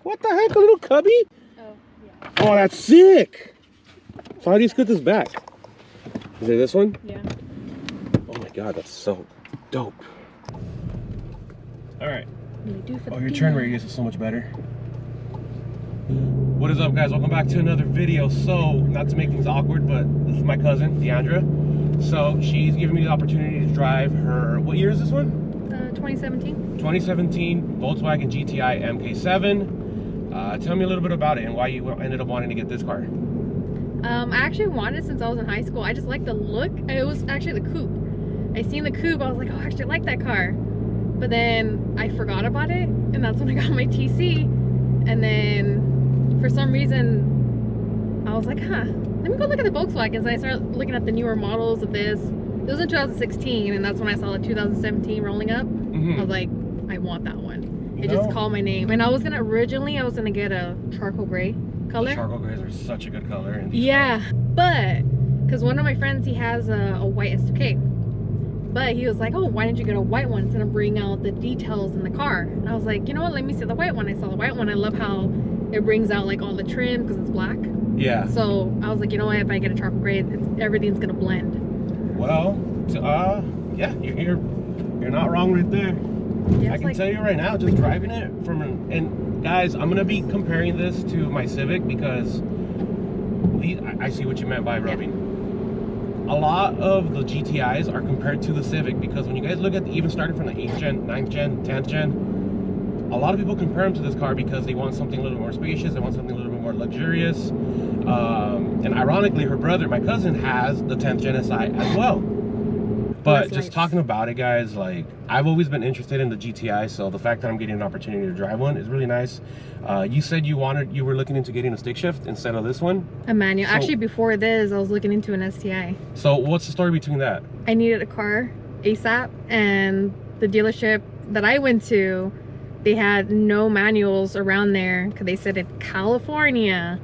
What the heck, a little cubby? Oh, yeah. Oh, that's sick. So how do you scoot this back? Is it this one? Yeah. Oh my god, that's so dope. All right. Oh, your turn radius is so much better. What is up, guys? Welcome back to another video. So, not to make things awkward, but this is my cousin, Deandra. So, she's giving me the opportunity to drive her, what year is this one? 2017. 2017 Volkswagen GTI MK7. Tell me a little bit about it and why you ended up wanting to get this car. I actually wanted it since I was in high school. I just liked the look. It was actually the coupe. I seen the coupe, I was like, oh, I actually like that car. But then I forgot about it, and that's when I got my TC. And then for some reason I was like, huh, let me go look at the Volkswagens. And I started looking at the newer models of this. It was in 2016, and that's when I saw the 2017 rolling up. I was like, I want that one. It just called my name. And I was gonna get a charcoal gray color. Charcoal grays are such a good color. Yeah, but because one of my friends, he has a white S2K, but he was like, oh, why didn't you get a white one instead of bringing out the details in the car? And I was like, you know what, let me see the white one. I saw the white one. I love how it brings out like all the trim because it's black. Yeah. So I was like, you know what, if I get a charcoal gray, everything's gonna blend. Well, yeah, you're not wrong right there. Yeah, I can tell you right now, just driving it and guys, I'm gonna be comparing this to my Civic because I see what you meant by rubbing. A lot of the GTIs are compared to the Civic because when you guys look at even starting from the 8th gen, 9th gen, 10th gen, a lot of people compare them to this car because they want something a little more spacious, they want something a little bit more luxurious. And ironically, her brother, my cousin, has the 10th gen SI as well. But just talking about it, guys, like, I've always been interested in the GTI, so the fact that I'm getting an opportunity to drive one is really nice. You said you were looking into getting a stick shift instead of this one? A manual. So, actually, before this, I was looking into an STI. So what's the story between that? I needed a car ASAP, and the dealership that I went to, they had no manuals around there because they said in California,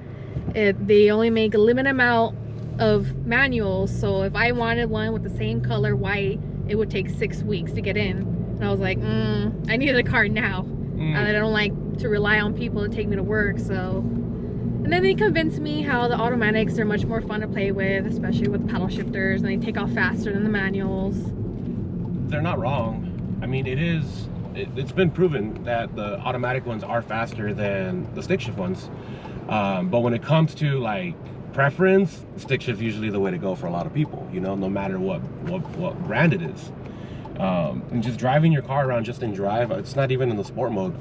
they only make a limited amount of manuals, so if I wanted one with the same color white, it would take 6 weeks to get in. And I was like, I needed a car now. I don't like to rely on people to take me to work. So, and then they convinced me how the automatics are much more fun to play with, especially with the paddle shifters, and they take off faster than the manuals. They're not wrong. I mean, it's been proven that the automatic ones are faster than the stick shift ones, but when it comes to like preference, stick shift is usually the way to go for a lot of people, you know, no matter what brand it is. And just driving your car around just in drive, it's not even in the sport mode,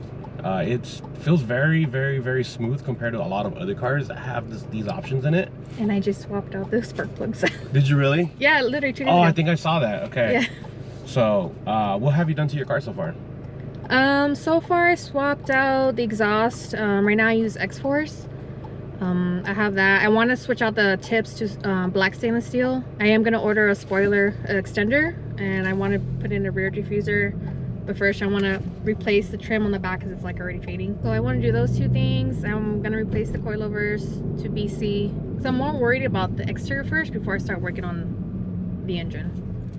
it feels very, very, very smooth compared to a lot of other cars that have these options in it. And I just swapped out those spark plugs. Did you really? Yeah, literally 2 days ago. I think I saw that. Okay. Yeah. So what have you done to your car so far? So far I swapped out the exhaust. Right now I use X-Force. I have that. I want to switch out the tips to black stainless steel. I am going to order a spoiler extender, and I want to put in a rear diffuser, but first I want to replace the trim on the back because it's like already fading. So I want to do those two things. I'm going to replace the coilovers to BC because I'm more worried about the exterior first before I start working on the engine,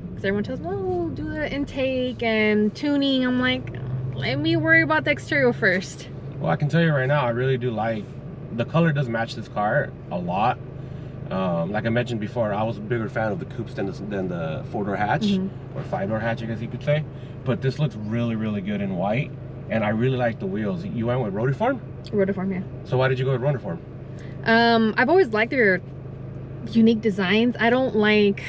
because everyone tells me, oh, do the intake and tuning. I'm like, let me worry about the exterior first. Well, I can tell you right now, I really do like the color. Does match this car a lot. Like I mentioned before, I was a bigger fan of the coupes than the 4-door hatch, or 5-door hatch, I guess you could say. But this looks really, really good in white, and I really like the wheels. You went with Rotiform? Rotiform, yeah. So why did you go with Rotiform? I've always liked their unique designs. I don't like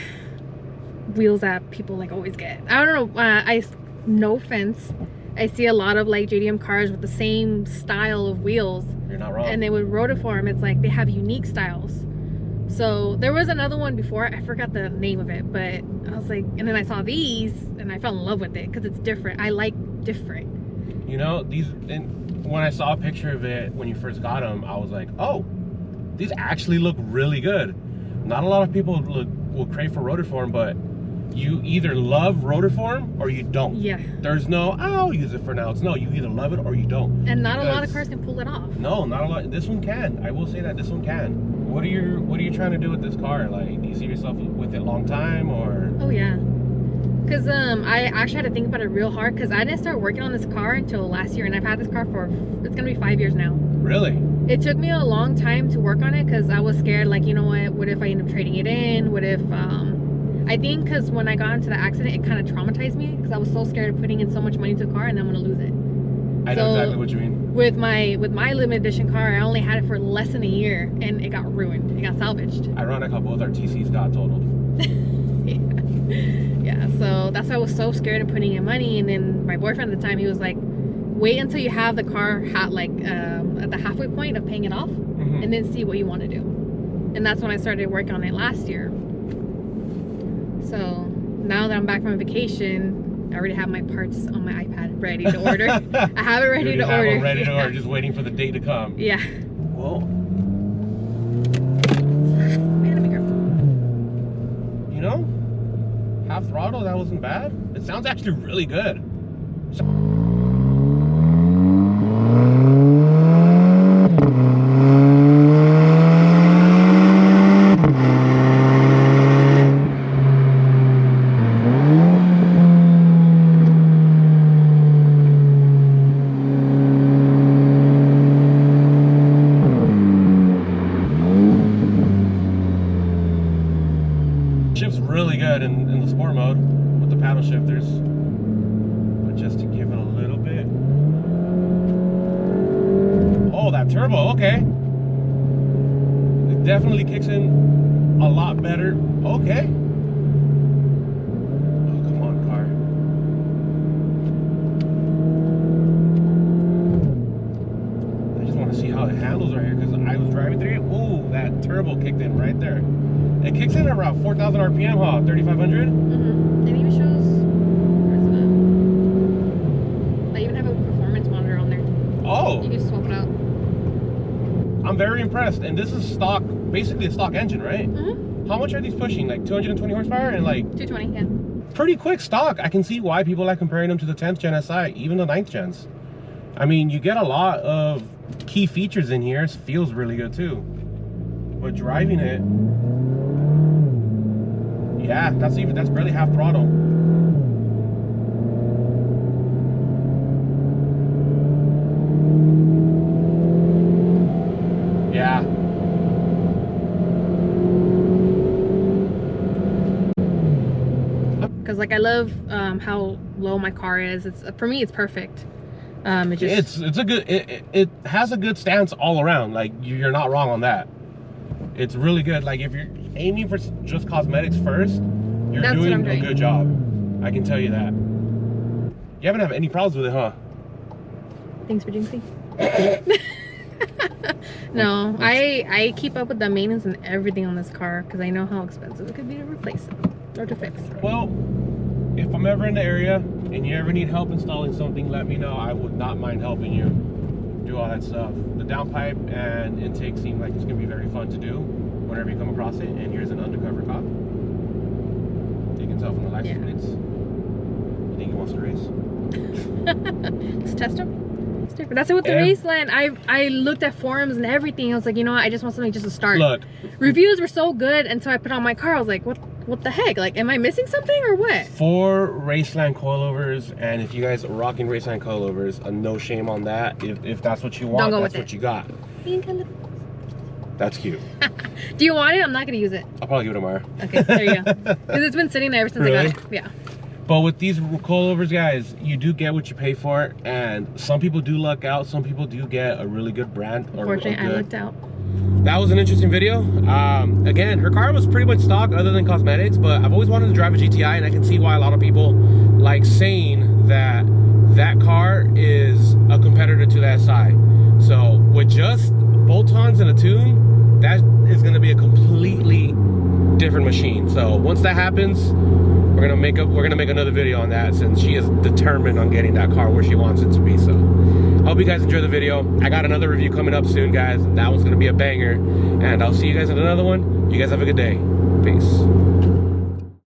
wheels that people like always get. I don't know. No offense, I see a lot of like JDM cars with the same style of wheels. You're not wrong. And then with Rotiform, it's like they have unique styles. So there was another one before, I forgot the name of it, but I was like, and then I saw these and I fell in love with it because it's different. I like different. You know, when I saw a picture of it when you first got them, I was like, oh, these actually look really good. Not a lot of people will crave for Rotiform, but you either love Rotiform or you don't. Yeah. There's no, I'll use it for now. It's no, you either love it or you don't. And not a lot of cars can pull it off. No, not a lot. This one can. I will say that this one can. What are you trying to do with this car? Like, do you see yourself with it a long time, or? Oh yeah. Because I actually had to think about it real hard because I didn't start working on this car until last year, and I've had this car for, it's gonna be 5 years now. Really? It took me a long time to work on it because I was scared, like, you know what if I end up trading it in? What if, I think because when I got into the accident, it kind of traumatized me because I was so scared of putting in so much money into a car and then I'm gonna lose it. I know exactly what you mean. With my limited edition car, I only had it for less than a year and it got ruined. It got salvaged. Ironic how both our TCs got totaled. Yeah, so that's why I was so scared of putting in money. And then my boyfriend at the time, he was like, wait until you have the car at the halfway point of paying it off, and then see what you want to do. And that's when I started working on it last year. So now that I'm back from vacation, I already have my parts on my iPad ready to order. I have it ready to order. Them ready to order, just waiting for the day to come. Yeah. Well, you know, half throttle, that wasn't bad. It sounds actually really good. Shifts really good in the sport mode with the paddle shifters, but just to give it a little bit. Oh, that turbo, okay. It definitely kicks in a lot better. Okay. Oh, come on, car. I just want to see how it handles right here because I was driving through it. Oh, that turbo kicked in right there. It kicks in at around 4,000 RPM, huh? 3,500? It even shows, I even have a performance monitor on there. Oh! You can swap it out. I'm very impressed. And this is stock, basically a stock engine, right? How much are these pushing? Like 220 horsepower and like... 220, yeah. Pretty quick stock. I can see why people like comparing them to the 10th gen SI, even the 9th gens. I mean, you get a lot of key features in here. It feels really good too. But driving it... Yeah, that's barely half throttle. Yeah. Because like I love how low my car is. It's for me, it's perfect. It has a good stance all around. Like you're not wrong on that. It's really good. Like if you're aiming for just cosmetics first, you're doing a good job. I can tell you that. You haven't had any problems with it, huh? Thanks for jinxing. No, I keep up with the maintenance and everything on this car because I know how expensive it could be to replace it or to fix. Well, if I'm ever in the area and you ever need help installing something, let me know. I would not mind helping you do all that stuff. The downpipe and intake seem like it's going to be very fun to do whenever you come across it. And here's an undercover cop. You can tell from the license plates. I think he wants to race. Let's test him. But that's it with the Raceland. I looked at forums and everything. I was like, you know what? I just want something just to start. Look, reviews were so good, and so I put on my car. I was like, what the heck? Like, am I missing something or what? 4 Raceland coilovers, and if you guys are rocking Raceland coilovers, no shame on that. If that's what you want, that's what you got. That's cute. Do you want it? I'm not gonna use it. I'll probably give it tomorrow. Okay, there you go. Because it's been sitting there ever since I got it. Yeah. But with these coilovers, guys, you do get what you pay for, and some people do luck out. Some people do get a really good brand. Unfortunately, I lucked out. That was an interesting video. Again, her car was pretty much stock other than cosmetics, but I've always wanted to drive a GTI, and I can see why a lot of people like saying that that car is a competitor to the SI. So with just bolt-ons and a tune, that is going to be a completely different machine. So once that happens, we're gonna make another video on that, since she is determined on getting that car where she wants it to be. So I hope you guys enjoy the video. I got another review coming up soon, guys. That one's gonna be a banger, and I'll see you guys in another one. You guys have a good day. Peace.